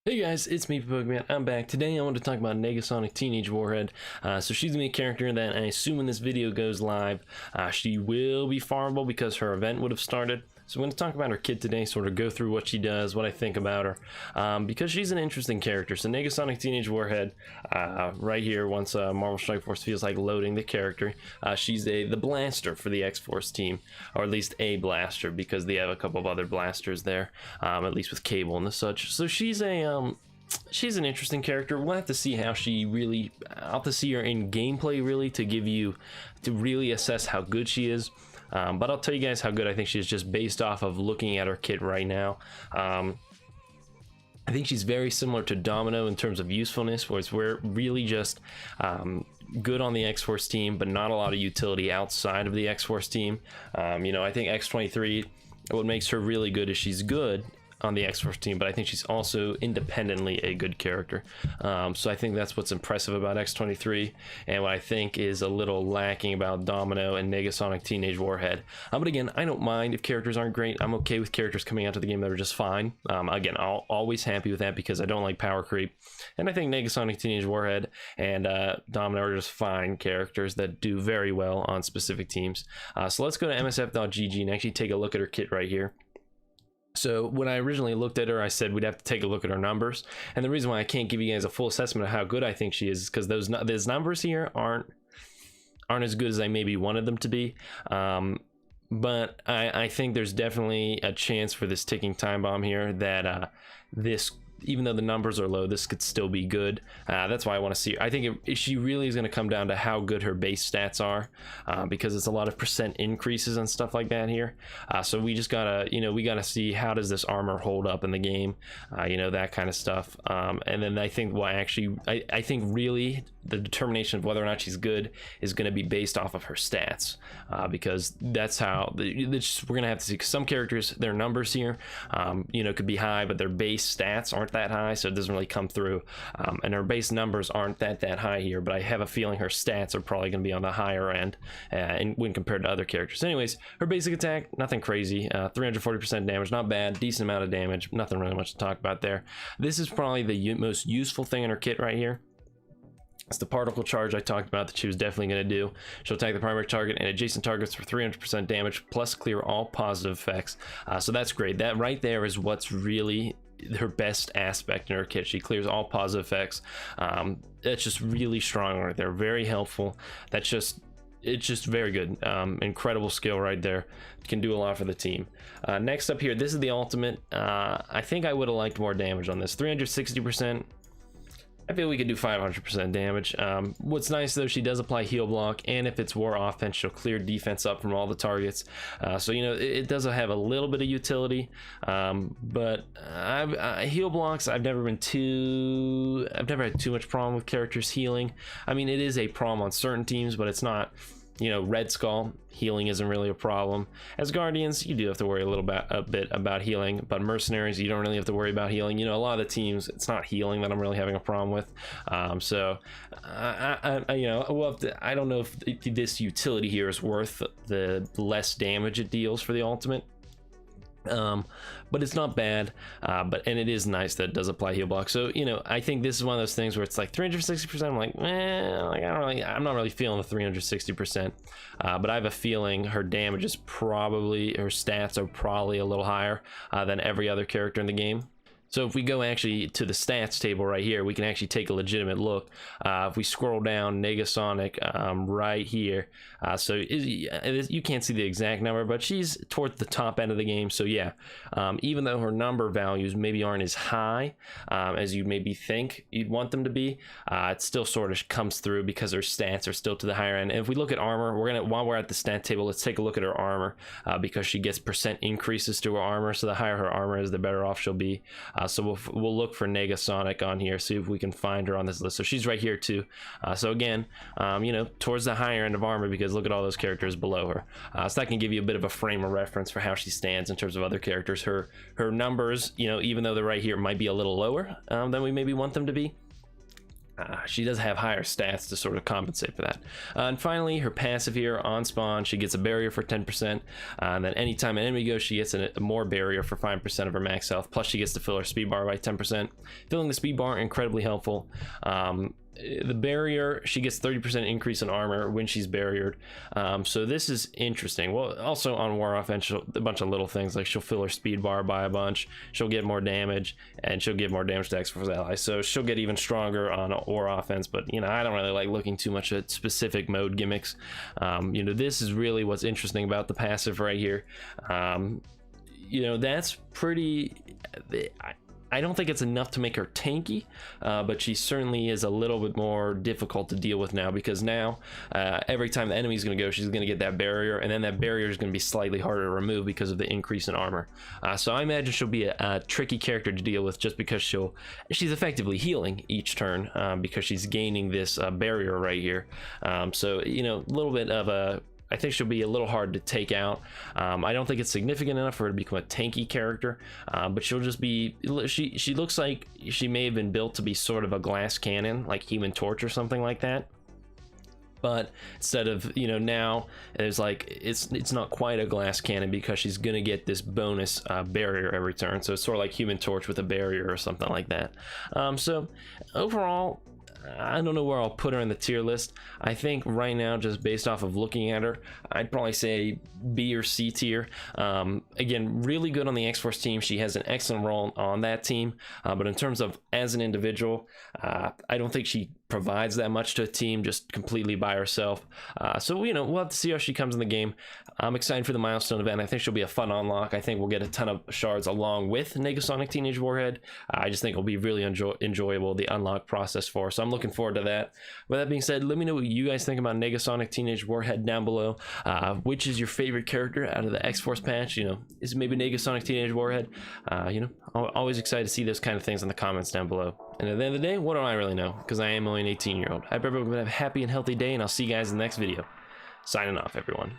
Hey guys, it's me, Pokemon. I'm back. Today I want to talk about Negasonic Teenage Warhead. So she's gonna be a character that I assume when this video goes live, she will be farmable because her event would have started. So I'm going to talk about her kit today, sort of go through what she does, what I think about her, because she's an interesting character. So Negasonic Teenage Warhead, right here, once Marvel Strike Force feels like loading the character, she's the blaster for the X-Force team, or at least a blaster, because they have a couple of other blasters there, at least with Cable and the such. So she's an interesting character. We'll have to see how she really, I'll have to see her in gameplay really to really assess how good she is. But I'll tell you guys how good I think she is just based off of looking at her kit right now. I think she's very similar to Domino in terms of usefulness, where we're really just good on the X-Force team, but not a lot of utility outside of the X-Force team. I think X-23, what makes her really good is she's good on the X-Force team, but I think she's also independently a good character. So I think that's what's impressive about X-23, and what I think is a little lacking about Domino and Negasonic Teenage Warhead. But again, I don't mind if characters aren't great. I'm okay with characters coming out to the game that are just fine. Again, I'll always happy with that because I don't like power creep, and I think Negasonic Teenage Warhead and Domino are just fine characters that do very well on specific teams. So let's go to msf.gg and actually take a look at her kit right here. So when I originally looked at her, I said we'd have to take a look at her numbers, and the reason why I can't give you guys a full assessment of how good I think she is because those numbers here aren't as good as I maybe wanted them to be. But I think there's definitely a chance for this ticking time bomb here that even though the numbers are low, this could still be good. That's why I want to see her. I think she really is going to come down to how good her base stats are, because it's a lot of percent increases and stuff like that here. So we just gotta, we gotta see how does this armor hold up in the game, that kind of stuff. And then I think I think really the determination of whether or not she's good is going to be based off of her stats, because that's how we're going to have to see. 'Cause some characters, their numbers here, could be high, but their base stats aren't that high, so it doesn't really come through. And her base numbers aren't that high here, but I have a feeling her stats are probably going to be on the higher end, and when compared to other characters. Anyways, her basic attack, nothing crazy. 340% damage, not bad. Decent amount of damage, nothing really much to talk about there. This is probably the most useful thing in her kit right here. It's the particle charge I talked about that she was definitely going to do. She'll attack the primary target and adjacent targets for 300% damage, plus clear all positive effects. So that's great. That right there is what's really her best aspect in her kit. She clears all positive effects. That's just really strong right there. Very helpful. It's just very good. Incredible skill right there. Can do a lot for the team. Next up here, this is the ultimate. I think I would have liked more damage on this. 360%. I feel we could do 500% damage. What's nice though, she does apply heal block, and if it's war offense, she'll clear defense up from all the targets. So it does have a little bit of utility. But heal blocks, I've never had too much problem with characters healing. I mean, it is a problem on certain teams, but it's not. Red Skull, healing isn't really a problem. As Guardians, you do have to worry a bit about healing, but Mercenaries, you don't really have to worry about healing. A lot of the teams, it's not healing that I'm really having a problem with. So I don't know if this utility here is worth the less damage it deals for the ultimate. But it's not bad, and it is nice that it does apply heal block. So I think this is one of those things where it's like 360%. I'm like, I'm not really feeling the 360%. But I have a feeling her damage is probably, her stats are probably a little higher than every other character in the game. So if we go actually to the stats table right here, we can actually take a legitimate look. If we scroll down, Negasonic right here, so you can't see the exact number, but she's towards the top end of the game. So yeah, even though her number values maybe aren't as high as you maybe think you'd want them to be, it still sort of comes through because her stats are still to the higher end. And if we look at armor, while we're at the stat table, let's take a look at her armor, because she gets percent increases to her armor. So the higher her armor is, the better off she'll be. So we'll look for Negasonic on here, see if we can find her on this list. So she's right here too. So again, towards the higher end of armor, because look at all those characters below her. So that can give you a bit of a frame of reference for how she stands in terms of other characters. Her numbers, even though they're right here, might be a little lower than we maybe want them to be. she does have higher stats to sort of compensate for that. And finally, her passive here on spawn, she gets a barrier for 10%. And then anytime an enemy goes, she gets a more barrier for 5% of her max health. Plus, she gets to fill her speed bar by 10%. Filling the speed bar, incredibly helpful. The barrier, she gets 30% increase in armor when she's barriered. So this is interesting. Well, also on war offense, a bunch of little things, like she'll fill her speed bar by a bunch, she'll get more damage, and she'll give more damage to X-Force allies. So she'll get even stronger on war offense, but you know, I don't really like looking too much at specific mode gimmicks. You know, this is really what's interesting about the passive right here. You know, that's pretty... I don't think it's enough to make her tanky, but she certainly is a little bit more difficult to deal with now, because now every time the enemy's going to go, she's going to get that barrier, and then that barrier is going to be slightly harder to remove because of the increase in armor. So I imagine she'll be a tricky character to deal with, just because she's effectively healing each turn because she's gaining this barrier right here. So, you know, a little bit of a... I think she'll be a little hard to take out. I don't think it's significant enough for her to become a tanky character, but she'll just be... She looks like she may have been built to be sort of a glass cannon, like Human Torch or something like that. But instead of, you know, now there's like, it's not quite a glass cannon, because she's gonna get this bonus barrier every turn. So it's sort of like Human Torch with a barrier or something like that. So overall, I don't know where I'll put her in the tier list. I think right now, just based off of looking at her, I'd probably say B or C tier. Again, really good on the X-Force team. She has an excellent role on that team, but in terms of as an individual, I don't think she provides that much to a team just completely by herself. So, you know, we'll have to see how she comes in the game. I'm excited for the milestone event. I think she'll be a fun unlock. I think we'll get a ton of shards along with Negasonic Teenage Warhead. I just think it'll be really enjoyable, the unlock process for her. So I'm looking forward to that. With that being said, let me know what you guys think about Negasonic Teenage Warhead down below. Which is your favorite character out of the X-Force patch? You know, is it maybe Negasonic Teenage Warhead? You know, I'm always excited to see those kind of things in the comments down below. And at the end of the day, what do I really know? Because I am only an 18-year-old. I hope everyone have a happy and healthy day, and I'll see you guys in the next video. Signing off, everyone.